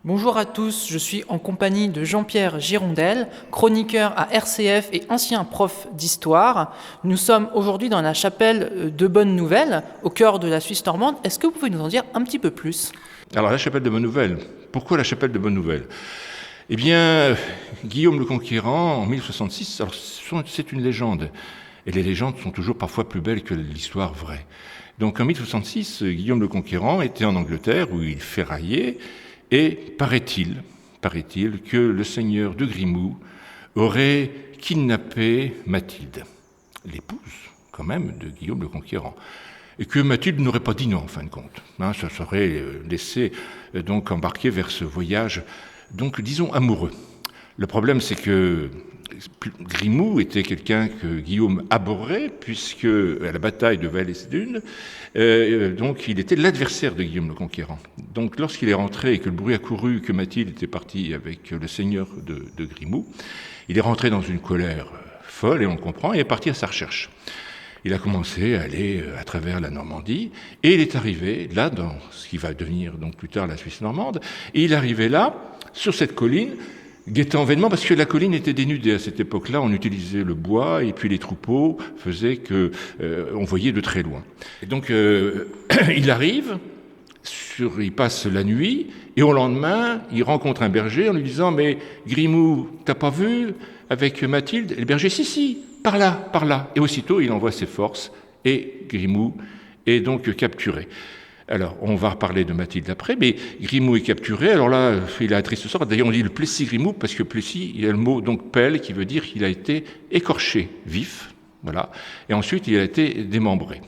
Bonjour à tous, je suis en compagnie de Jean-Pierre Girondel, chroniqueur à RCF et ancien prof d'histoire. Nous sommes aujourd'hui dans la chapelle de Bonne-Nouvelle, au cœur de la Suisse normande. Est-ce que vous pouvez nous en dire un petit peu plus ? Alors la chapelle de Bonne-Nouvelle, pourquoi la chapelle de Bonne-Nouvelle ? Eh bien, Guillaume le Conquérant, en 1066, alors c'est une légende, et les légendes sont toujours parfois plus belles que l'histoire vraie. Donc en 1066, Guillaume le Conquérant était en Angleterre, où il ferraillait, et paraît-il que le seigneur de Grimoux aurait kidnappé Mathilde, l'épouse quand même de Guillaume le Conquérant, et que Mathilde n'aurait pas dit non en fin de compte. Ça serait laissé donc embarquer vers ce voyage, donc disons amoureux. Le problème, c'est que Grimoux était quelqu'un que Guillaume abhorrait, puisque à la bataille de Val-es-Dunes, donc il était l'adversaire de Guillaume le Conquérant. Donc lorsqu'il est rentré et que le bruit a couru que Mathilde était partie avec le seigneur de Grimoux, il est rentré dans une colère folle, et on le comprend, et est parti à sa recherche. Il a commencé à aller à travers la Normandie, et il est arrivé là, dans ce qui va devenir donc plus tard la Suisse normande, et il est arrivé là, sur cette colline, guettant vainement, parce que la colline était dénudée à cette époque-là, on utilisait le bois, et puis les troupeaux faisaient que on voyait de très loin. Et donc il arrive, il passe la nuit, et au lendemain, il rencontre un berger en lui disant « Mais Grimoux, t'as pas vu avec Mathilde ?» Et le berger « Si, par là, par là !» Et aussitôt, il envoie ses forces, et Grimoux est donc capturé. Alors, on va reparler de Mathilde après, mais Grimoux est capturé. Alors là, il a un triste sort. D'ailleurs, on dit le Plessis-Grimoux, parce que Plessis, il y a le mot donc pelle, qui veut dire qu'il a été écorché vif, voilà. Et ensuite, il a été démembré.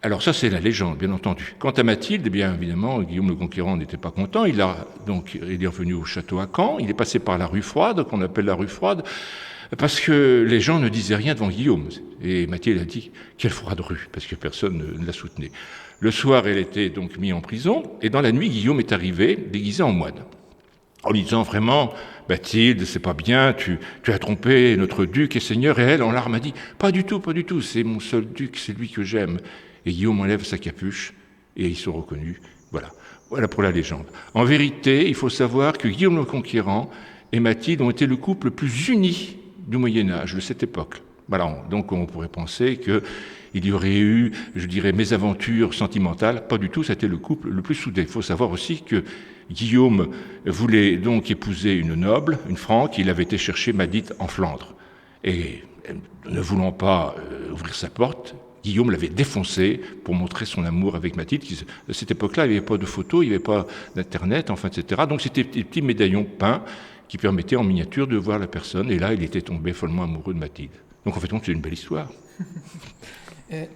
Alors ça, c'est la légende, bien entendu. Quant à Mathilde, eh bien évidemment, Guillaume le Conquérant n'était pas content. Il est revenu au château à Caen. Il est passé par la rue Froide, qu'on appelle la rue Froide, parce que les gens ne disaient rien devant Guillaume. Et Mathilde a dit « Quelle froide rue !» parce que personne ne la soutenait. Le soir, elle était donc mise en prison, et dans la nuit, Guillaume est arrivé, déguisé en moine, en lui disant vraiment « Mathilde, c'est pas bien, tu as trompé notre duc et seigneur », et elle, en larmes, a dit « Pas du tout, c'est mon seul duc, c'est lui que j'aime ». Et Guillaume enlève sa capuche, et ils sont reconnus. Voilà pour la légende. En vérité, il faut savoir que Guillaume le Conquérant et Mathilde ont été le couple le plus uni du Moyen-Âge, de cette époque. Voilà, donc on pourrait penser qu'il y aurait eu, je dirais, mésaventures sentimentales. Pas du tout, c'était le couple le plus soudé. Il faut savoir aussi que Guillaume voulait donc épouser une noble, une franque. Il avait été chercher Mathilde en Flandre. Et ne voulant pas ouvrir sa porte, Guillaume l'avait défoncé pour montrer son amour avec Mathilde. À cette époque-là, il n'y avait pas de photos, il n'y avait pas d'Internet, enfin, etc. Donc c'était des petits médaillons peints qui permettaient en miniature de voir la personne. Et là, il était tombé follement amoureux de Mathilde. Donc en fait, c'est une belle histoire.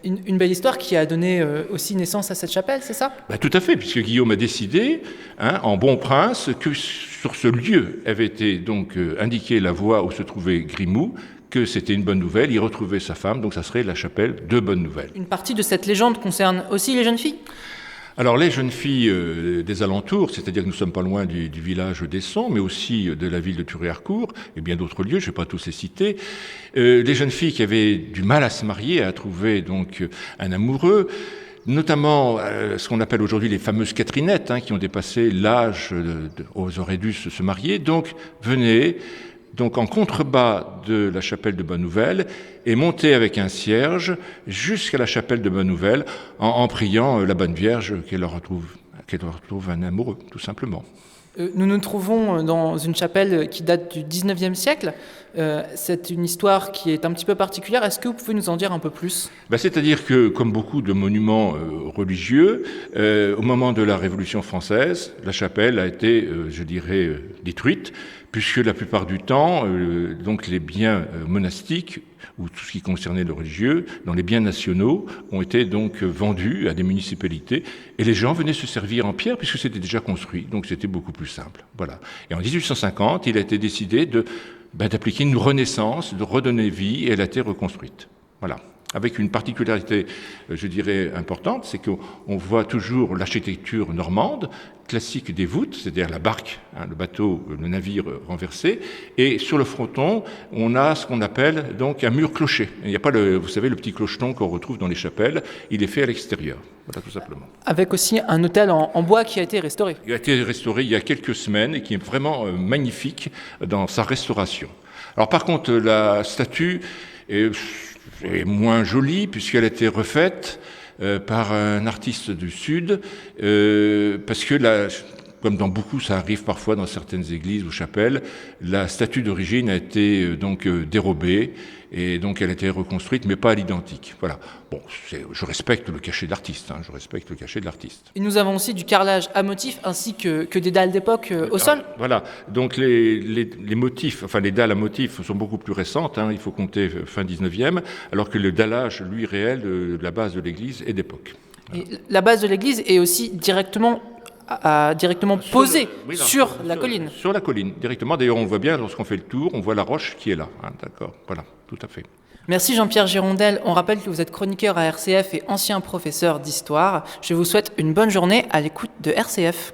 Une belle histoire qui a donné aussi naissance à cette chapelle, c'est ça ? Tout à fait, puisque Guillaume a décidé, en bon prince, que sur ce lieu avait été donc indiquée la voie où se trouvait Grimoux, que c'était une bonne nouvelle, il retrouvait sa femme, donc ça serait la chapelle de Bonne-Nouvelle. Une partie de cette légende concerne aussi les jeunes filles ? Alors les jeunes filles des alentours, c'est-à-dire que nous ne sommes pas loin du village d'Essons, mais aussi de la ville de Thury-Harcourt et bien d'autres lieux, je ne vais pas tous les citer, les jeunes filles qui avaient du mal à se marier, à trouver donc un amoureux, notamment ce qu'on appelle aujourd'hui les fameuses Catherinettes, qui ont dépassé l'âge où elles auraient dû se marier, donc venaient donc en contrebas de la chapelle de Bonne-Nouvelle, et monter avec un cierge jusqu'à la chapelle de Bonne-Nouvelle en priant la Bonne Vierge qu'elle leur retrouve un amoureux, tout simplement. Nous nous trouvons dans une chapelle qui date du 19e siècle. C'est une histoire qui est un petit peu particulière. Est-ce que vous pouvez nous en dire un peu plus ? C'est-à-dire que, comme beaucoup de monuments religieux, au moment de la Révolution française, la chapelle a été, détruite, puisque la plupart du temps, donc les biens monastiques, ou tout ce qui concernait le religieux, dans les biens nationaux, ont été donc vendus à des municipalités, et les gens venaient se servir en pierre, puisque c'était déjà construit, donc c'était beaucoup plus simple. Voilà. Et en 1850, il a été décidé d'appliquer une renaissance, de redonner vie, et elle a été reconstruite. Voilà. avec une particularité, je dirais, importante, c'est qu'on voit toujours l'architecture normande, classique des voûtes, c'est-à-dire la barque, le bateau, le navire renversé, et sur le fronton, on a ce qu'on appelle donc un mur-clocher. Il n'y a pas, vous savez, le petit clocheton qu'on retrouve dans les chapelles, il est fait à l'extérieur, voilà, tout simplement. Avec aussi un autel en bois qui a été restauré. Il a été restauré il y a quelques semaines et qui est vraiment magnifique dans sa restauration. Alors par contre, la statue est moins jolie puisqu'elle a été refaite par un artiste du Sud, parce que comme dans beaucoup, ça arrive parfois dans certaines églises ou chapelles, la statue d'origine a été donc dérobée et donc elle a été reconstruite, mais pas à l'identique. Voilà. Bon, je respecte le cachet de l'artiste. Je respecte le cachet de l'artiste. Et nous avons aussi du carrelage à motifs ainsi que des dalles d'époque au sol. Voilà. Donc les motifs, enfin les dalles à motifs sont beaucoup plus récentes. Il faut compter fin 19e, alors que le dallage, lui, réel de la base de l'église est d'époque. Voilà. Et la base de l'église est aussi directement posée sur la colline. Sur la colline, directement. D'ailleurs, on le voit bien lorsqu'on fait le tour, on voit la roche qui est là. D'accord. Voilà, tout à fait. Merci Jean-Pierre Girondel. On rappelle que vous êtes chroniqueur à RCF et ancien professeur d'histoire. Je vous souhaite une bonne journée à l'écoute de RCF.